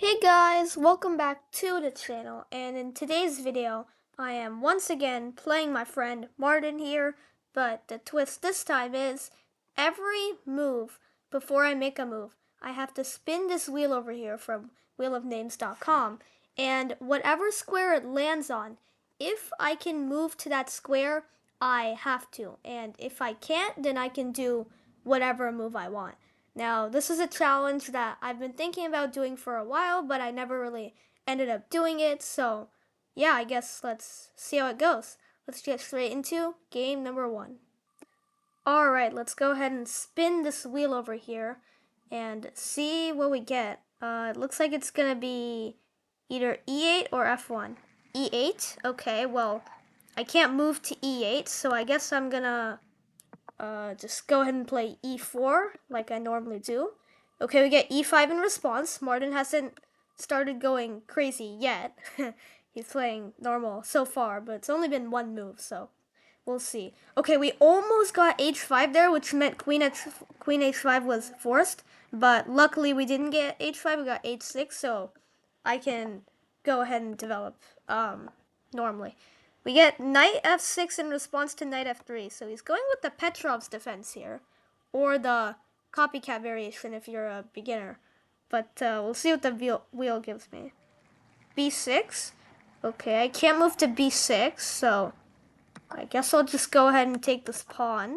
Hey guys, welcome back to the channel, and in today's video I am once again playing my friend Martin here, but the twist this time is every move before I make a move I have to spin this wheel over here from wheelofnames.com, and whatever square it lands on, if I can move to that square I have to, and if I can't then I can do whatever move I want. Now, this is a challenge that I've been thinking about doing for a while, but I never really ended up doing it. So, yeah, I guess let's see how it goes. Let's get straight into game number one. All right, let's go ahead and spin this wheel over here and see what we get. It looks like it's going to be either E8 or F1. E8? Okay, well, I can't move to E8, so I guess I'm going to just go ahead and play E4 like I normally do. Okay, we get E5 in response. Martin hasn't started going crazy yet. He's playing normal so far, but it's only been one move, so we'll see. Okay, we almost got H5 there, which meant Queen H5 was forced, but luckily we didn't get H5, we got H6, so I can go ahead and develop normally. We get Knight F6 in response to Knight F3, so he's going with the Petrov's defense here, or the copycat variation if you're a beginner. But we'll see what the wheel gives me. B6. Okay, I can't move to B6, so I guess I'll just go ahead and take this pawn.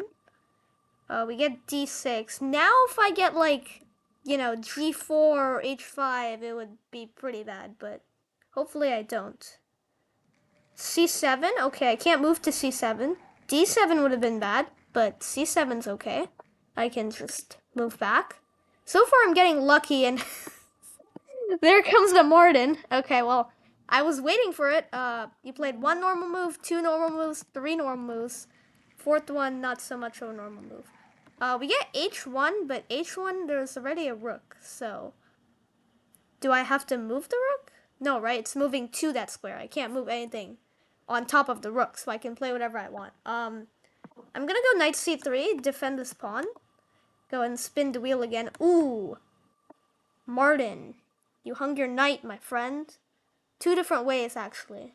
We get D6. Now if I get like, G4 or H5, it would be pretty bad, but hopefully I don't. C7, okay, I can't move to C7. D7 would have been bad, but C7's okay. I can just move back. So far I'm getting lucky and there comes the Martin. Okay, well, I was waiting for it. You played one normal move, two normal moves, three normal moves. Fourth one, not so much of a normal move. We get H1, but H1, there's already a rook, so... Do I have to move the rook? No, right? It's moving to that square. I can't move anything on top of the rook, so I can play whatever I want. I'm gonna go knight c3, defend this pawn. Go and spin the wheel again. Ooh! Martin, you hung your knight, my friend. Two different ways, actually.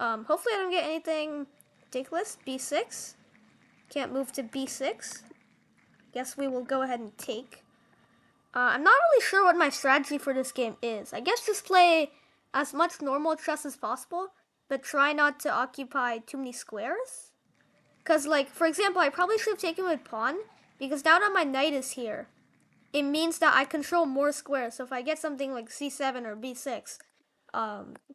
Hopefully I don't get anything ridiculous. B6. Can't move to B6. Guess we will go ahead and take. I'm not really sure what my strategy for this game is. I guess just play as much normal chess as possible, but try not to occupy too many squares. Because, like, for example, I probably should have taken with pawn, because now that my knight is here, it means that I control more squares. So if I get something like c7 or b6,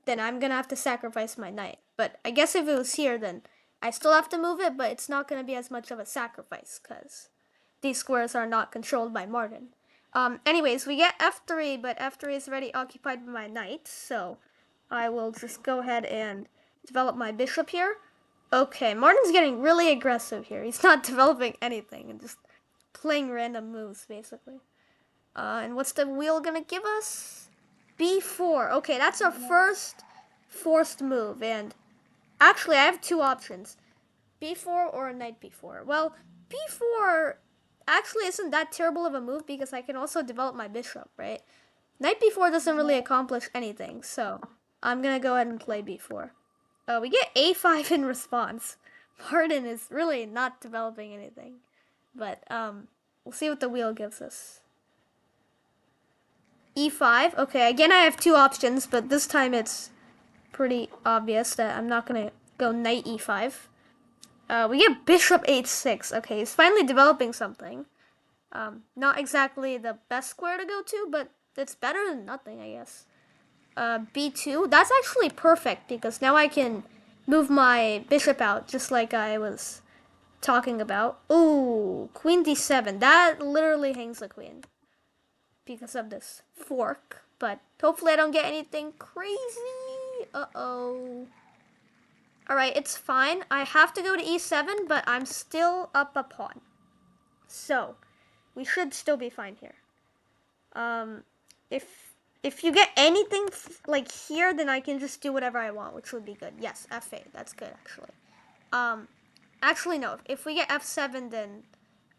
then I'm going to have to sacrifice my knight. But I guess if it was here, then I still have to move it, but it's not going to be as much of a sacrifice, because these squares are not controlled by Martin. Anyways, we get f3, but f3 is already occupied by my knight, so I will just go ahead and develop my bishop here. Okay, Martin's getting really aggressive here. He's not developing anything and just playing random moves, basically. And what's the wheel gonna give us? B4. Okay, that's our first forced move, and actually I have two options. B4 or knight B4. Well, B4 actually isn't that terrible of a move because I can also develop my bishop, right? Knight B4 doesn't really accomplish anything, so I'm gonna go ahead and play B4. We get A5 in response. Martin is really not developing anything, but we'll see what the wheel gives us. E5. Okay, again I have two options, but this time it's pretty obvious that I'm not gonna go knight E5. We get bishop h6. Okay, he's finally developing something. Not exactly the best square to go to, but it's better than nothing, I guess. B2. That's actually perfect because now I can move my bishop out just like I was talking about. Ooh, queen d7. That literally hangs the queen because of this fork. But hopefully I don't get anything crazy. Uh-oh. Alright, it's fine. I have to go to e7, but I'm still up a pawn. So, we should still be fine here. If you get anything like here, then I can just do whatever I want, which would be good. Yes, f8. That's good, actually. Actually, no. If we get f7, then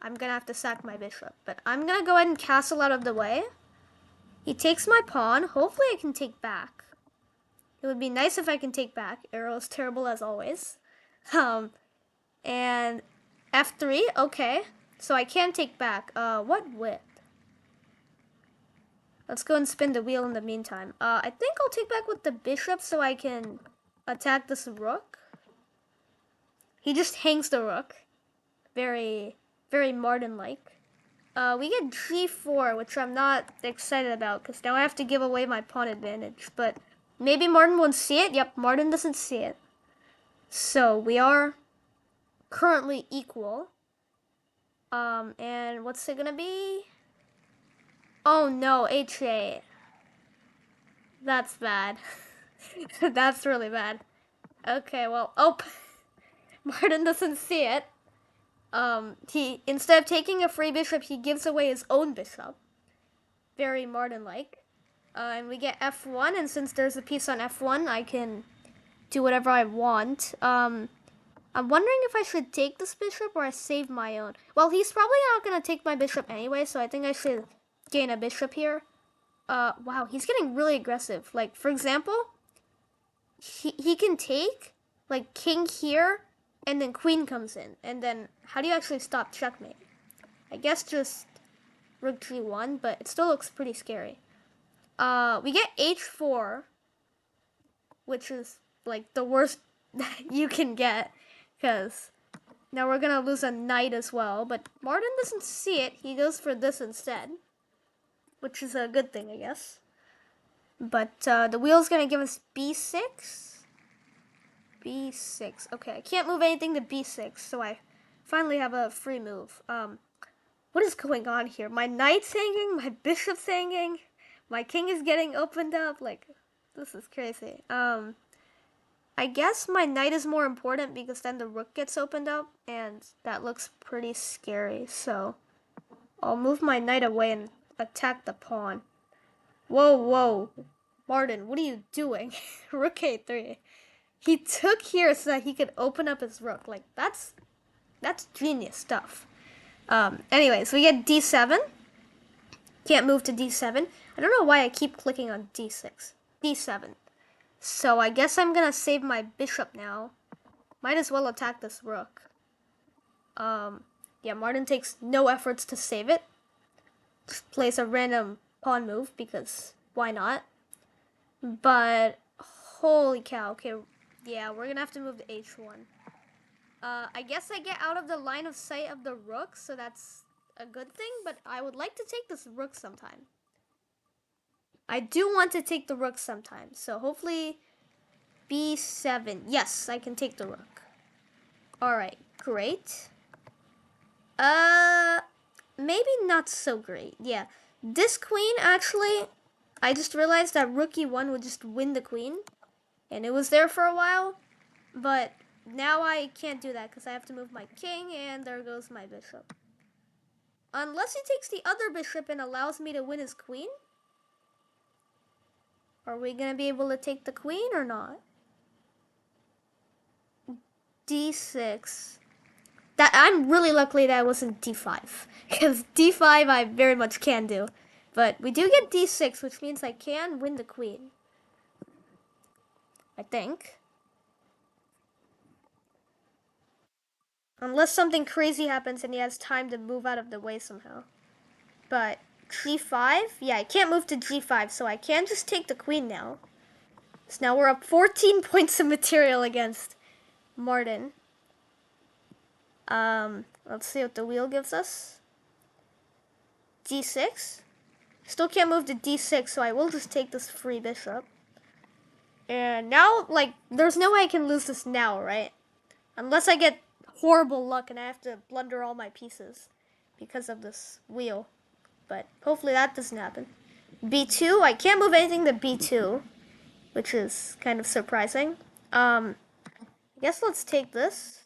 I'm going to have to sack my bishop. But I'm going to go ahead and castle out of the way. He takes my pawn. Hopefully I can take back. It would be nice if I can take back. Arrow is terrible as always. And F3, okay. So I can take back. What width? Let's go and spin the wheel in the meantime. I think I'll take back with the bishop so I can attack this rook. He just hangs the rook. Very, very Martin-like. We get g4, which I'm not excited about because now I have to give away my pawn advantage. But maybe Martin won't see it. Yep, Martin doesn't see it. So we are currently equal. And what's it gonna be? Oh no, h8. That's bad. That's really bad. Okay, well, oh, Martin doesn't see it. He, instead of taking a free bishop, he gives away his own bishop. Very Martin-like. And we get f1, and since there's a piece on f1, I can do whatever I want. I'm wondering if I should take this bishop or I save my own. Well, he's probably not going to take my bishop anyway, so I think I should gain a bishop here. Wow, he's getting really aggressive. Like, for example, he can take, like, king here, and then queen comes in. And then, how do you actually stop checkmate? I guess just rook g1, but it still looks pretty scary. We get h4, which is, like, the worst you can get, because now we're gonna lose a knight as well. But Martin doesn't see it. He goes for this instead, which is a good thing, I guess. But the wheel's gonna give us b6. b6. Okay, I can't move anything to b6, so I finally have a free move. What is going on here? My knight's hanging, my bishop's hanging, my king is getting opened up. Like, this is crazy. I guess my knight is more important because then the rook gets opened up, and that looks pretty scary. So I'll move my knight away and attack the pawn. Whoa, whoa. Martin, what are you doing? Rook a3. He took here so that he could open up his rook. Like, that's genius stuff. Anyways, we get d7. Can't move to d7. I don't know why I keep clicking on d6. d7. So I guess I'm gonna save my bishop now. Might as well attack this rook. Yeah, Martin takes no efforts to save it. Just plays a random pawn move because why not? But holy cow, okay, yeah, we're gonna have to move to h1. I guess I get out of the line of sight of the rook, so that's a good thing, but I would like to take this rook sometime. I do want to take the rook sometime, so hopefully b7. Yes, I can take the rook. Alright, great. Maybe not so great. Yeah, this queen, actually, I just realized that rook e1 would just win the queen, and it was there for a while, but now I can't do that because I have to move my king, and there goes my bishop. Unless he takes the other bishop and allows me to win his queen. Are we going to be able to take the queen or not? d6. That I'm really lucky that it wasn't d5. Because d5 I very much can do. But we do get d6, which means I can win the queen. I think. Unless something crazy happens and he has time to move out of the way somehow. But g5? Yeah, I can't move to g5, so I can just take the queen now. So now we're up 14 points of material against Martin. Let's see what the wheel gives us. d6. Still can't move to d6, so I will just take this free bishop. And now, like, there's no way I can lose this now, right? Unless I get horrible luck and I have to blunder all my pieces because of this wheel. But hopefully that doesn't happen. b2, I can't move anything to b2, which is kind of surprising. I guess let's take this.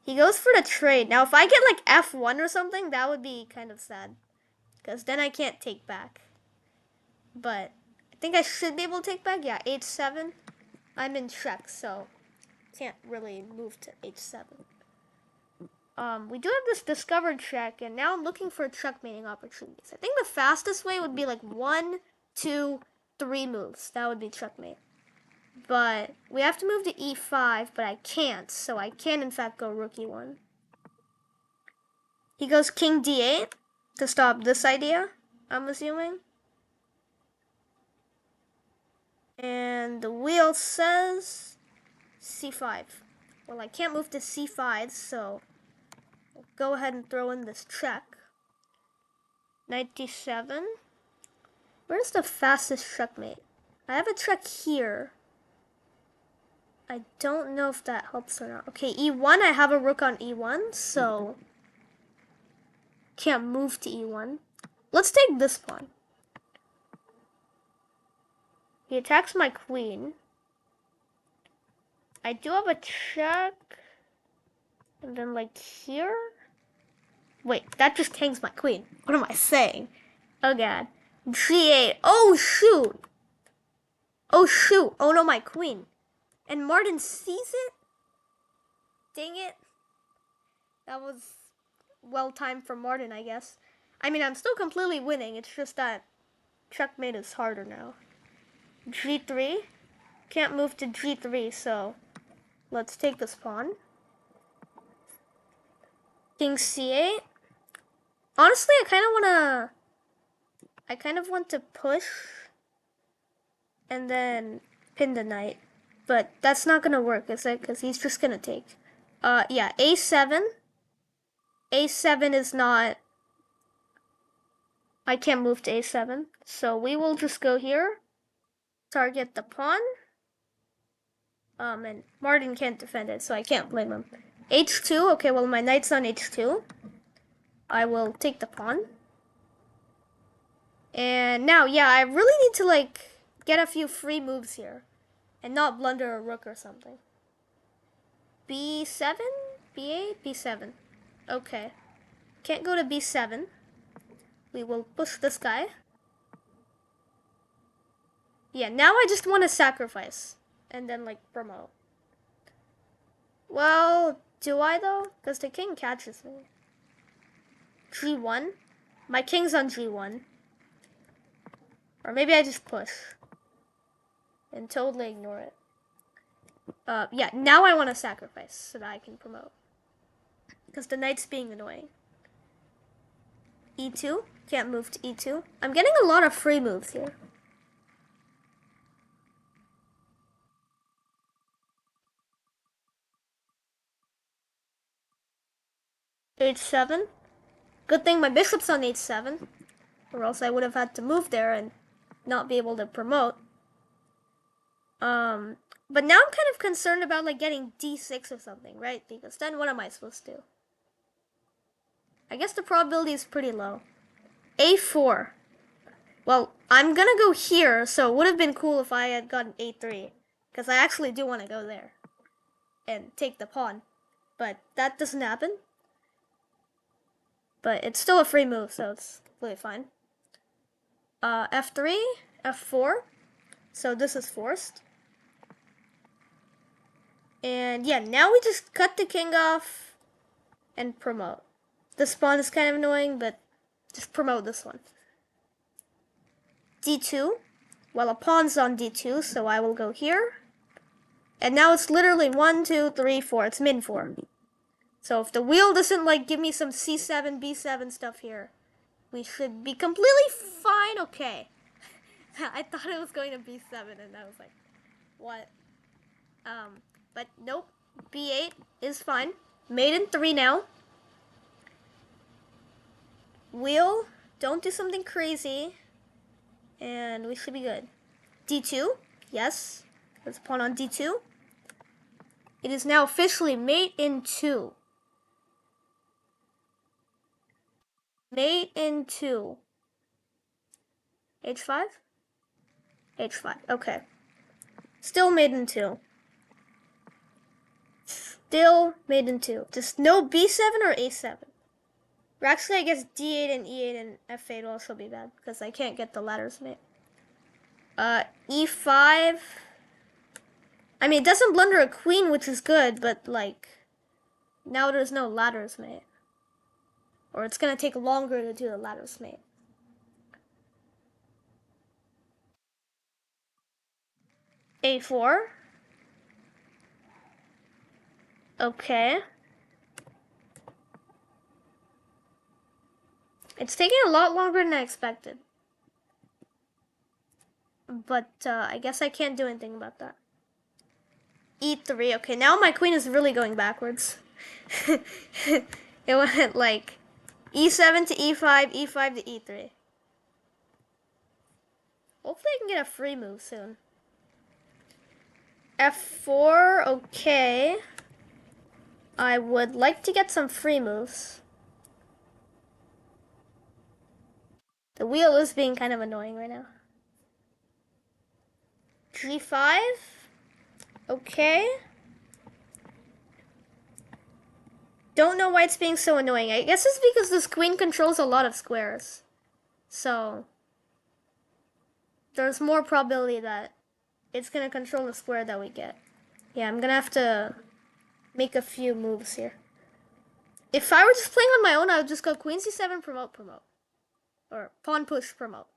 He goes for the trade. Now, if I get like f1 or something, that would be kind of sad, because then I can't take back. But I think I should be able to take back. Yeah, h7. I'm in check, so can't really move to h7. we do have this discovered check, and now I'm looking for checkmating opportunities. I think the fastest way would be like 1, 2, 3 moves. That would be checkmate. But we have to move to e5, but I can't, so I can in fact go rook e1. He goes king d8 to stop this idea, I'm assuming. And the wheel says c5. Well, I can't move to c5, so I'll go ahead and throw in this check. Knight d7. Where's the fastest checkmate? I have a check here. I don't know if that helps or not. Okay, e1, I have a rook on e1, so can't move to e1. Let's take this pawn. He attacks my queen. I do have a check. And then like here. Wait, that just hangs my queen. What am I saying? Oh god. g8. Oh shoot. Oh shoot. Oh no, my queen. And Martin sees it? Dang it. That was well timed for Martin, I guess. I mean, I'm still completely winning. It's just that checkmate is harder now. g3. Can't move to g3, so let's take this pawn. King c8. Honestly, I kind of want to push and then pin the knight, but that's not gonna work, is it? Because he's just gonna take. Yeah, a7. a7 is not. I can't move to a7, so we will just go here. Target the pawn. And Martin can't defend it, so I can't blame him. h2. Okay, well my knight's on h2. I will take the pawn. And now, yeah, I really need to like get a few free moves here and not blunder a rook or something. b7, b8, b7. Okay, can't go to b7. We will push this guy. Yeah, now I just want to sacrifice and then like promote. Well, do I though? Because the king catches me. g1. My king's on g1. Or maybe I just push and totally ignore it. Yeah, now I want to sacrifice so that I can promote. Because the knight's being annoying. e2. Can't move to e2. I'm getting a lot of free moves here. h7. Good thing my bishop's on h7. Or else I would have had to move there and not be able to promote. But now I'm kind of concerned about like getting d6 or something, right? Because then what am I supposed to do? I guess the probability is pretty low. a4. Well, I'm gonna go here, so it would have been cool if I had gotten a3. Because I actually do want to go there and take the pawn. But that doesn't happen. But it's still a free move, so it's really fine. f3, f4. So this is forced. And yeah, now we just cut the king off and promote. This pawn is kind of annoying, but just promote this one. d2. Well, a pawn's on d2, so I will go here. And now it's literally 1, 2, 3, 4. It's min 4. So if the wheel doesn't like give me some c7, b7 stuff here, we should be completely fine. Okay. I thought it was going to b7, and I was like, what? But nope. b8 is fine. Mate in 3 now. Wheel, don't do something crazy. And we should be good. d2, yes. There's a pawn on d2. It is now officially mate in 2. Mate in 2. h5? h5, okay. Still mate in 2. Still mate in 2. Just no b7 or a7. Or actually, I guess d8 and e8 and f8 will also be bad because I can't get the ladders mate. e5. I mean, it doesn't blunder a queen, which is good, but like, Now there's no ladders mate. Or it's gonna take longer to do the ladders mate. A4. Okay. It's taking a lot longer than I expected. But I guess I can't do anything about that. E3. Okay, now my queen is really going backwards. It went like E7 to E5, E5 to E3. Hopefully I can get a free move soon. F4, okay. I would like to get some free moves. The wheel is being kind of annoying right now. G5, okay. Don't know why it's being so annoying. I guess it's because this queen controls a lot of squares. So, there's more probability that it's going to control the square that we get. Yeah, I'm going to have to make a few moves here. If I were just playing on my own, I would just go queen c7, promote, promote. Or pawn push, promote.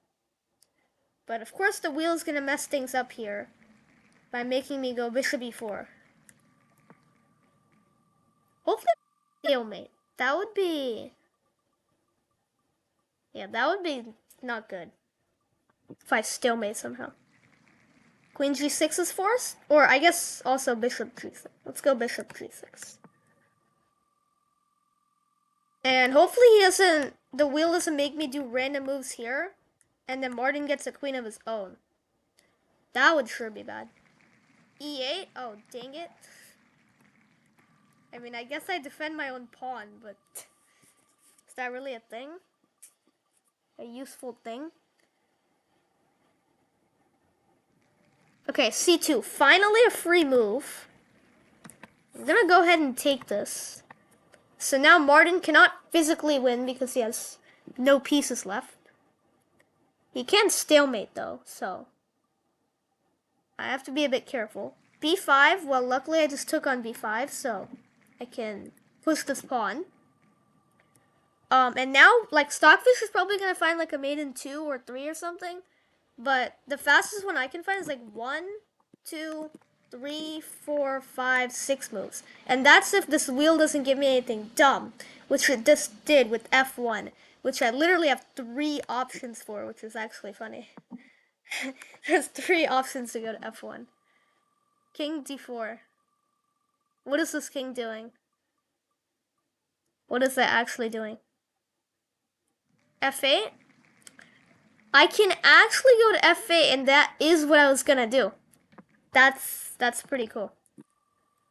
But of course the wheel is going to mess things up here by making me go bishop e4. Hopefully stalemate. That would be... Yeah, that would be not good. If I stalemate somehow. Queen g6 is forced? Or I guess also bishop g6. Let's go bishop g6. And hopefully the wheel doesn't make me do random moves here. And then Martin gets a queen of his own. That would sure be bad. E8? Oh, dang it. I mean, I guess I defend my own pawn, but is that really a thing? A useful thing? Okay, C2. Finally a free move. I'm gonna go ahead and take this. So now Martin cannot physically win because he has no pieces left. He can stalemate though, so I have to be a bit careful. B5, well luckily I just took on B5, so I can push this pawn. And now, like, Stockfish is probably gonna find like a mate in 2 or 3 or something. But the fastest one I can find is like 1, 2, 3, 4, 5, 6 moves. And that's if this wheel doesn't give me anything dumb, which it just did with F1, which I literally have 3 options for, which is actually funny. There's 3 options to go to F1. King D4. What is this king doing? What is that actually doing? F8? I can actually go to F8, and that is what I was gonna do. That's pretty cool.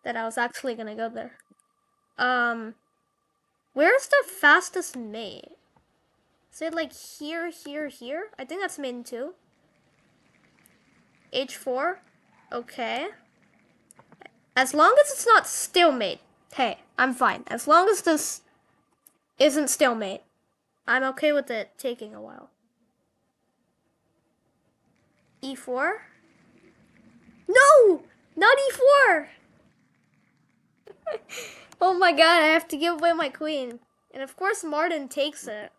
That I was actually gonna go there. Where's the fastest mate? Is it like here, here, here? I think that's main 2. H4. Okay. As long as it's not stalemate, hey, I'm fine. As long as this isn't stalemate, I'm okay with it taking a while. E4? No! Not E4! Oh my god, I have to give away my queen. And of course Martin takes it.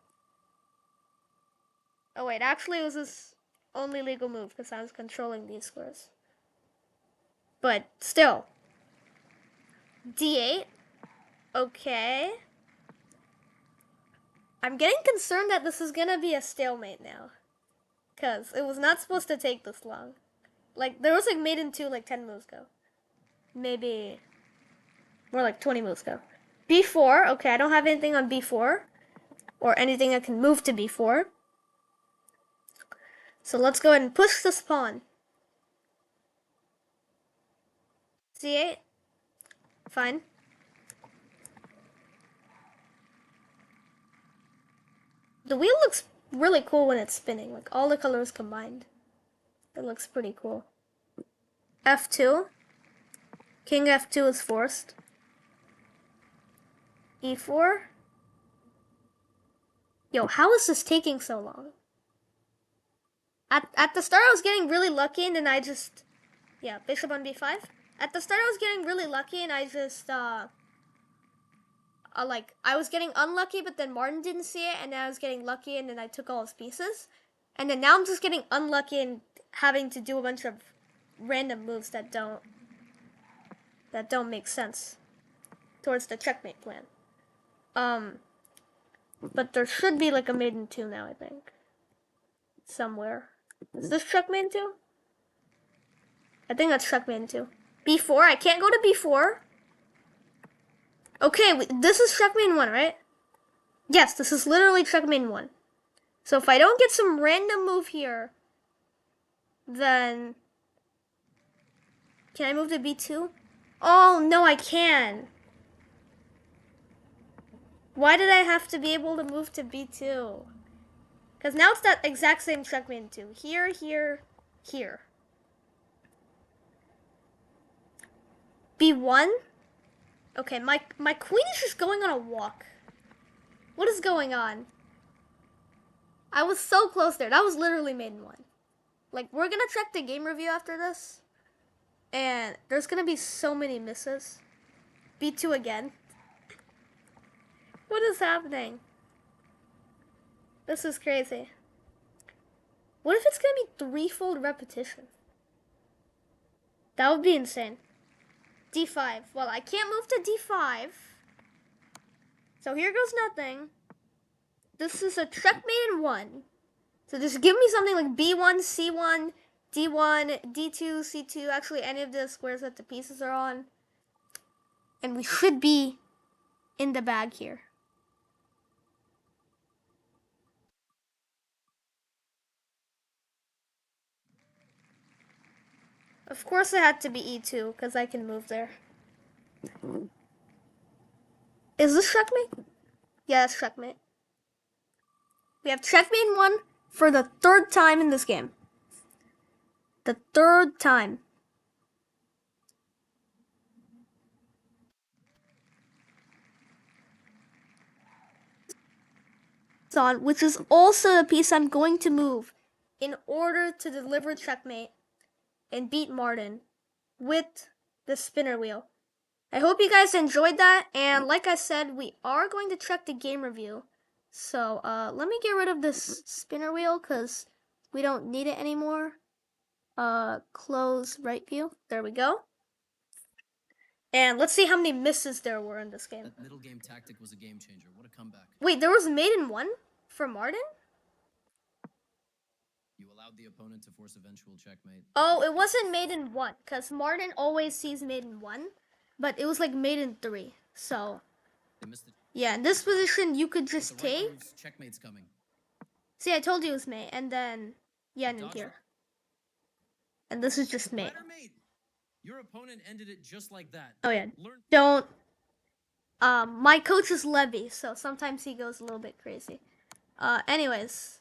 Oh wait, actually it was his only legal move because I was controlling these squares. But still. D8? Okay. I'm getting concerned that this is gonna be a stalemate now. Because it was not supposed to take this long. Like, there was like mate in 2 like 10 moves ago. Maybe more like 20 moves ago. B4, okay, I don't have anything on B4. Or anything that can move to B4. So let's go ahead and push this pawn. C8. Fine. The wheel looks really cool when it's spinning. Like, all the colors combined. It looks pretty cool. F2. King F2 is forced. E4. Yo, how is this taking so long? At the start, I was getting really lucky, and then I just... Yeah, bishop on B5. At the start, I was getting really lucky, and I just, like I was getting unlucky, but then Martin didn't see it, and then I was getting lucky, and then I took all his pieces, and then now I'm just getting unlucky and having to do a bunch of random moves that don't make sense towards the checkmate plan. But there should be like a maiden 2 now, I think, somewhere. Is this checkmate 2? I think that's checkmate 2. B4. I can't go to B4. Okay, this is checkmate 1, right? Yes, this is literally checkmate 1. So if I don't get some random move here, then can I move to B2? Oh, no, I can. Why did I have to be able to move to B2? Because now it's that exact same checkmate 2. Here, here, here. B1? Okay, my queen is just going on a walk. What is going on? I was so close there. That was literally maiden 1. Like, we're gonna check the game review after this. And there's gonna be so many misses. B2 again. What is happening? This is crazy. What if it's gonna be threefold repetition? That would be insane. D5. Well, I can't move to D5. So here goes nothing. This is a checkmate in 1. So just give me something like B1, C1, D1, D2, C2. Actually, any of the squares that the pieces are on. And we should be in the bag here. Of course it had to be E2, because I can move there. Is this checkmate? Yeah, it's checkmate. We have checkmate 1 for the 3rd time in this game. The 3rd time. On, which is also the piece I'm going to move in order to deliver checkmate and beat Martin with the spinner wheel. I hope you guys enjoyed that, and like I said, we are going to check the game review. So let me get rid of this spinner wheel because we don't need it anymore. Close right view. There we go. And let's see how many misses there were in this game. That middle game tactic was a game changer. What a comeback. Wait, there was maiden 1 for Martin? You allowed the opponent to force eventual checkmate. Oh, it wasn't maiden 1, because Martin always sees maiden 1, but it was like maiden 3. So, They missed it. Yeah, in this position, you could just With the right take. moves, checkmate's coming. See, I told you it was mate, and then, yeah, and in Dodge. here. And this is just mate. Better mate. Your opponent ended it just like that. Oh, yeah. Learn. Don't. My coach is Levy, so sometimes he goes a little bit crazy. Anyways.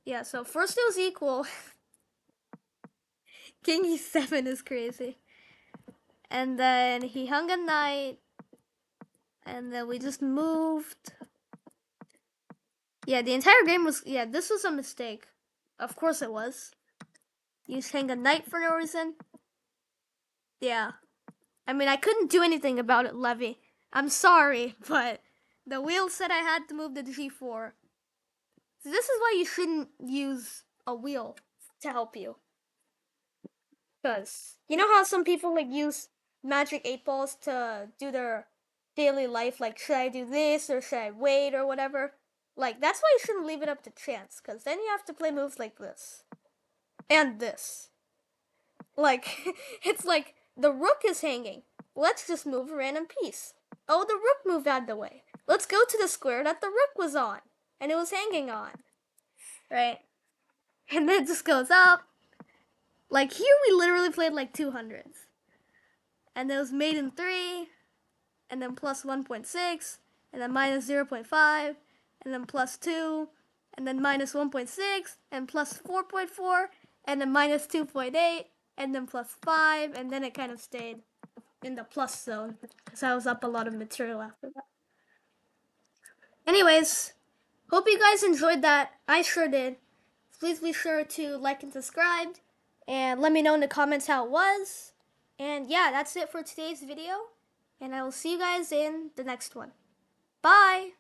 Yeah, so first it was equal. King E7 is crazy. And then he hung a knight. And then we just moved. Yeah, the entire game was... Yeah, this was a mistake. Of course it was. You just hang a knight for no reason. Yeah. I mean, I couldn't do anything about it, Levy. I'm sorry, but the wheel said I had to move to G4. So this is why you shouldn't use a wheel to help you. Because, you know how some people like use magic 8 balls to do their daily life, like should I do this or should I wait or whatever? Like, that's why you shouldn't leave it up to chance, because then you have to play moves like this. And this. Like, it's like, the rook is hanging. Let's just move a random piece. Oh, the rook moved out of the way. Let's go to the square that the rook was on. And it was hanging on. Right? And then it just goes up. Like, here we literally played like 200s. And there was maiden 3. And then plus 1.6. And then minus 0.5. And then plus 2. And then minus 1.6. And plus 4.4. And then minus 2.8. And then plus 5. And then it kind of stayed in the plus zone. Because I was up a lot of material after that. Anyways, hope you guys enjoyed that. I sure did. Please be sure to like and subscribe. And let me know in the comments how it was. And yeah, that's it for today's video. and I will see you guys in the next one. Bye!